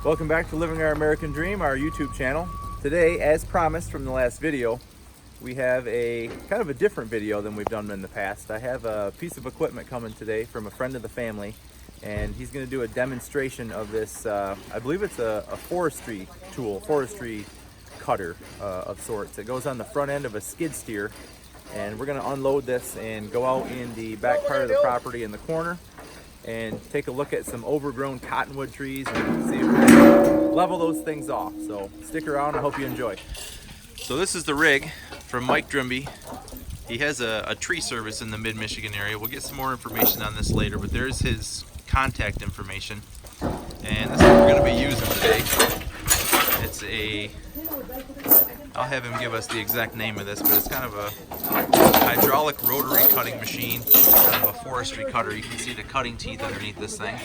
Welcome back to Living Our American Dream, our YouTube channel. Today, as promised from the last video, we have a kind of a different video than we've done in the past. I have a piece of equipment coming today from a friend of the family, and he's going to do a demonstration of this, I believe it's a forestry tool, forestry cutter of sorts. It goes on the front end of a skid steer, and we're going to unload this and go out in the back part of the property in the corner and take a look at some overgrown cottonwood trees and see if we can level those things off. So stick around, I hope you enjoy. So this is the rig from Mike Drimby. He has a tree service in the mid-Michigan area. We'll get some more information on this later, but there's his contact information. And this is what we're going to be using today. It's a, I'll have him give us the exact name of this, but it's kind of a hydraulic rotary cutting machine, kind of a forestry cutter. You can see the cutting teeth underneath this thing.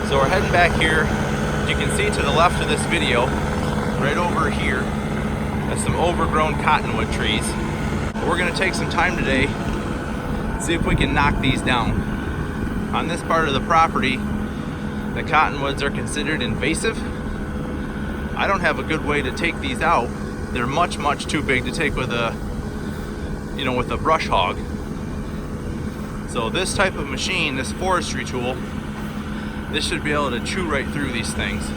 So we're heading back here. As you can see to the left of this video, right over here, there's some overgrown cottonwood trees. We're going to take some time today, see if we can knock these down. On this part of the property, the cottonwoods are considered invasive. I don't have a good way to take these out. They're much, much too big to take with a, with a brush hog. So this type of machine, this forestry tool, this should be able to chew right through these things.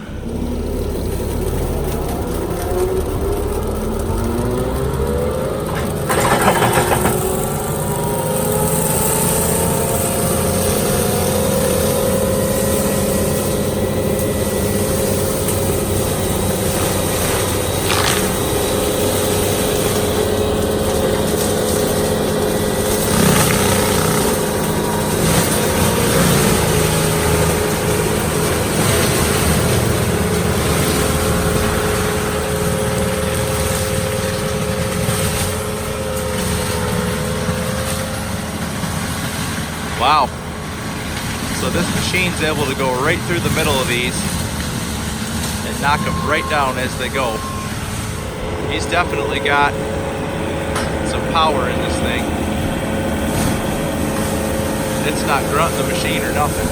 Wow. So this machine's able to go right through the middle of these and knock them right down as they go. He's definitely got some power in this thing. It's not grunting the machine or nothing.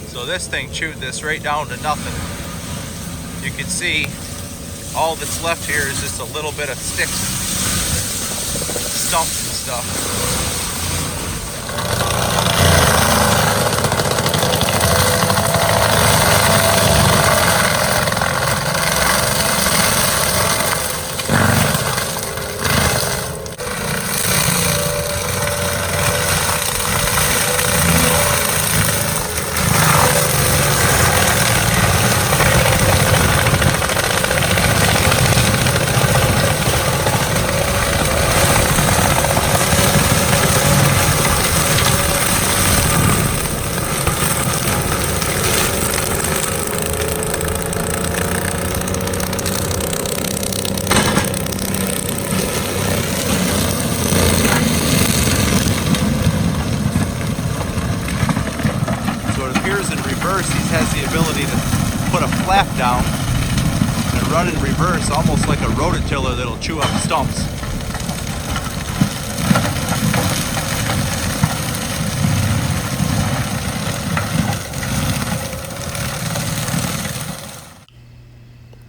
So this thing chewed this right down to nothing. You can see all that's left here is just a little bit of sticks, stumps and stuff. course, he has the ability to put a flap down and run in reverse, almost like a rototiller that'll chew up stumps.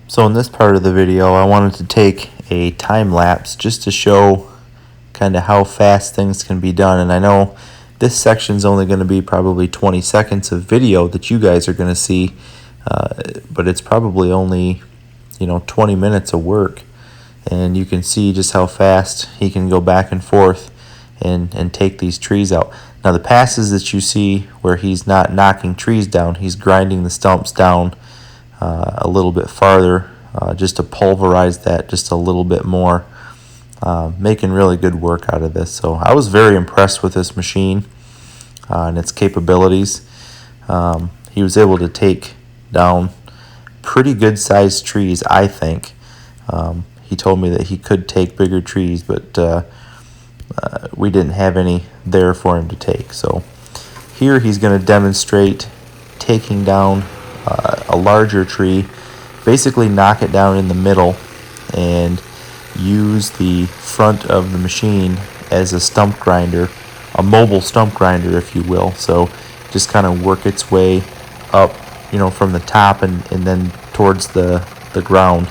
So in this part of the video, I wanted to take a time lapse just to show kind of how fast things can be done. And I know this section is only going to be probably 20 seconds of video that you guys are going to see, but it's probably only 20 minutes of work, and you can see just how fast he can go back and forth and take these trees out. Now the passes that you see where he's not knocking trees down, he's grinding the stumps down a little bit farther, just to pulverize that just a little bit more, making really good work out of this. So I was very impressed with this machine and its capabilities. He was able to take down pretty good sized trees, I think. He told me that he could take bigger trees, but we didn't have any there for him to take. So here he's going to demonstrate taking down a larger tree, basically knock it down in the middle and use the front of the machine as a stump grinder, a mobile stump grinder, if you will. So just kind of work its way up, from the top and then towards the ground,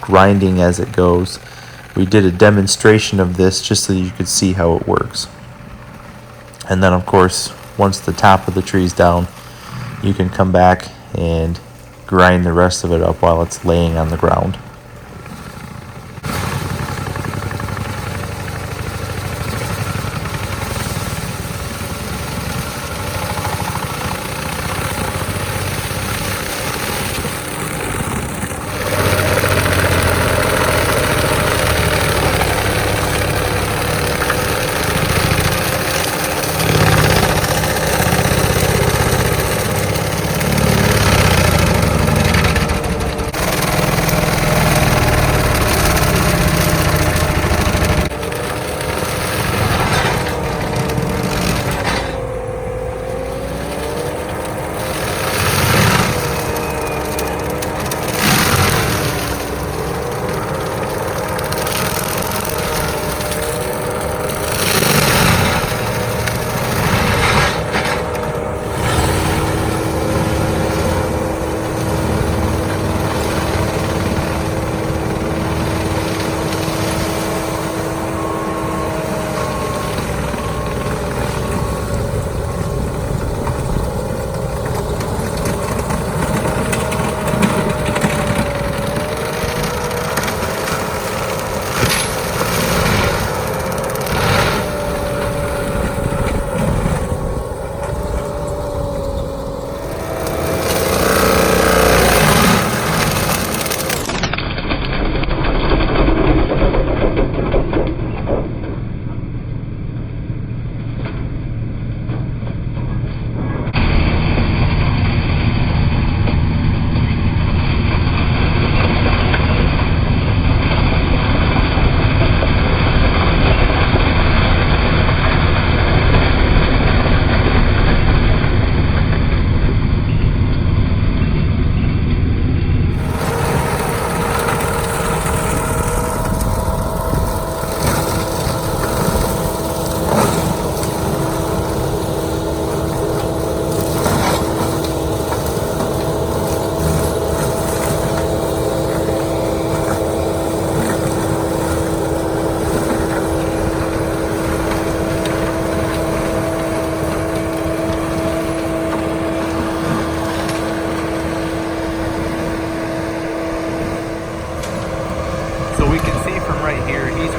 grinding as it goes. We did a demonstration of this just so you could see how it works. And then of course, once the top of the tree's down, you can come back and grind the rest of it up while it's laying on the ground.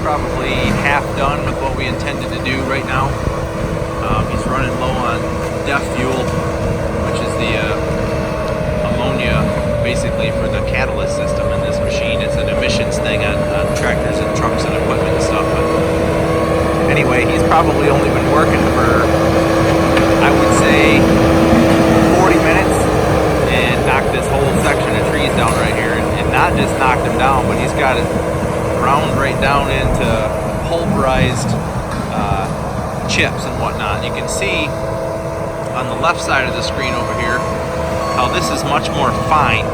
probably half done with what we intended to do right now. He's running low on DEF fuel, which is the ammonia basically for the catalyst system in this machine. It's an emissions thing on tractors and trucks and equipment and stuff. But anyway, he's probably only been working for, I would say, 40 minutes and knocked this whole section of trees down right here. And not just knocked them down, but he's got it ground right down into pulverized chips and whatnot. You can see on the left side of the screen over here, how this is much more fine.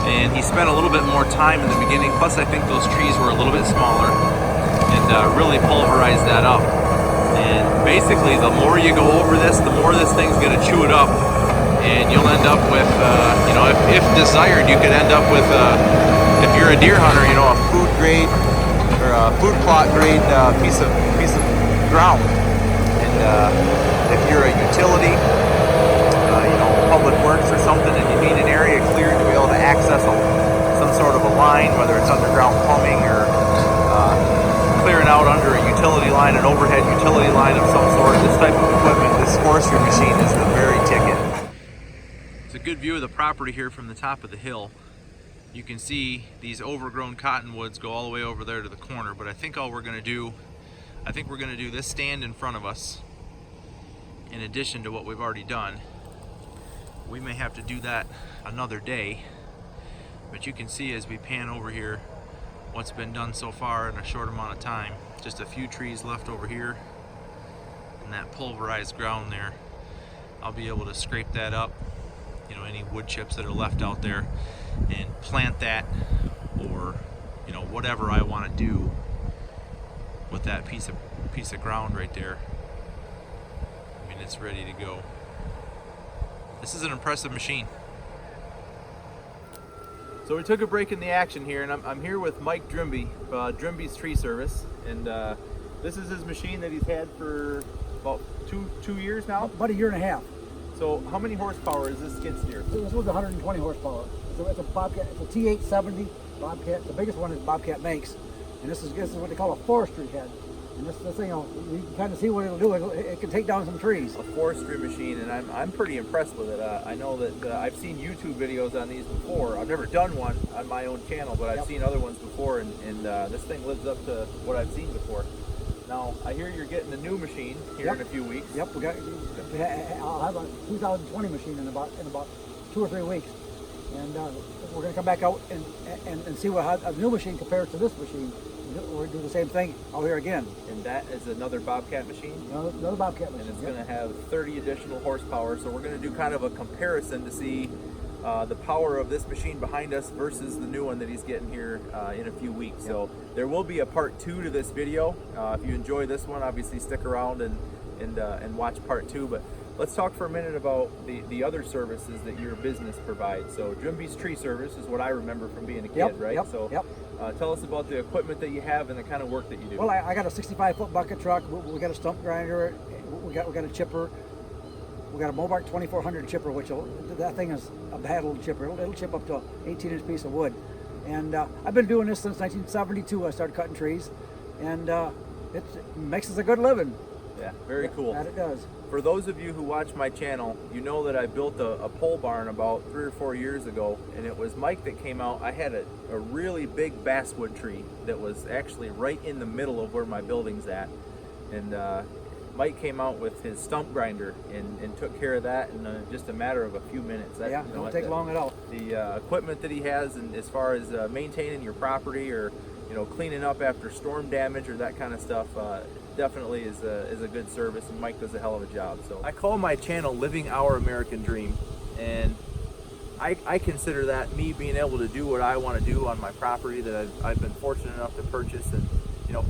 And he spent a little bit more time in the beginning, plus I think those trees were a little bit smaller, and really pulverized that up. And basically, the more you go over this, the more this thing's going to chew it up, and you'll end up with, you know, if desired, you could end up with, if you're a deer hunter, you know, a food grade or a food plot grade piece of ground. And if you're a utility, you know, public works or something, and you need an area cleared to be able to access some sort of a line, whether it's underground plumbing or clearing out under a utility line, an overhead utility line of some sort, this type of equipment, this forestry machine is the very ticket. It's a good view of the property here from the top of the hill. You can see these overgrown cottonwoods go all the way over there to the corner, but I think all we're going to do, I think we're going to do this stand in front of us in addition to what we've already done. We may have to do that another day, but you can see as we pan over here what's been done so far in a short amount of time. Just a few trees left over here and that pulverized ground there. I'll be able to scrape that up, you know, any wood chips that are left out there, and plant that, or you know, whatever I want to do with that piece of ground right there. I mean, it's ready to go. This is an impressive machine. So we took a break in the action here, and I'm here with Mike Drimby, Drimby's Tree Service, and this is his machine that he's had for about two years now? About a year and a half. So how many horsepower is this skid steer? This was 120 horsepower. It's a Bobcat, it's a T870 Bobcat. The biggest one that Bobcat makes. And this is what they call a forestry head. And this thing, you can kind of see what it'll do. It can take down some trees. A forestry machine, and I'm pretty impressed with it. I know that I've seen YouTube videos on these before. I've never done one on my own channel, but I've seen other ones before, and this thing lives up to what I've seen before. Now, I hear you're getting a new machine here in a few weeks. Yep, I'll have a 2020 machine in about 2 or 3 weeks. And we're going to come back out and see how a new machine compares to this machine. We're do the same thing out here again. And that is another Bobcat machine? Another Bobcat machine. And it's going to have 30 additional horsepower. So we're going to do kind of a comparison to see the power of this machine behind us versus the new one that he's getting here in a few weeks. Yep. So there will be a part 2 to this video. If you enjoy this one, obviously stick around and watch part 2. But let's talk for a minute about the other services that your business provides. So Drimby's Tree Service is what I remember from being a kid, right? Yep, so yep. Tell us about the equipment that you have and the kind of work that you do. Well, I got a 65-foot bucket truck. We got a stump grinder. We got a chipper. We got a Mobart 2400 chipper, which that thing is a battle chipper. It'll chip up to an 18-inch piece of wood. And I've been doing this since 1972. I started cutting trees, and it makes us a good living. Yeah, very cool. That it does. For those of you who watch my channel, you know that I built a pole barn about 3 or 4 years ago, and it was Mike that came out. I had a really big basswood tree that was actually right in the middle of where my building's at, and Mike came out with his stump grinder and took care of that in just a matter of a few minutes. That, yeah, don't take long at all. The equipment that he has, and as far as maintaining your property or cleaning up after storm damage or that kind of stuff, definitely is a good service, and Mike does a hell of a job. So I call my channel Living Our American Dream, and I consider that me being able to do what I want to do on my property that I've been fortunate enough to purchase. And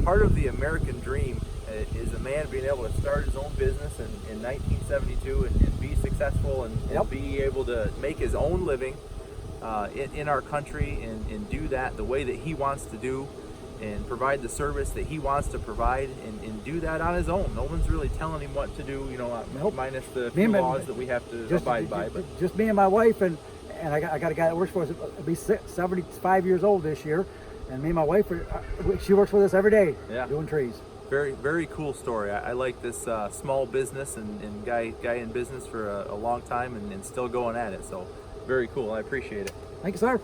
part of the American dream is a man being able to start his own business in 1972 and be successful and be able to make his own living in our country and do that the way that he wants to do, and provide the service that he wants to provide, and do that on his own. No one's really telling him what to do, minus the few laws that we have to abide by. But just me and my wife, and I got a guy that works for us. He'll be 75 years old this year, and me and my wife, she works with us every day doing trees. Very, very cool story. I like this small business and guy in business for a long time and still going at it. So very cool. I appreciate it. Thank you, sir.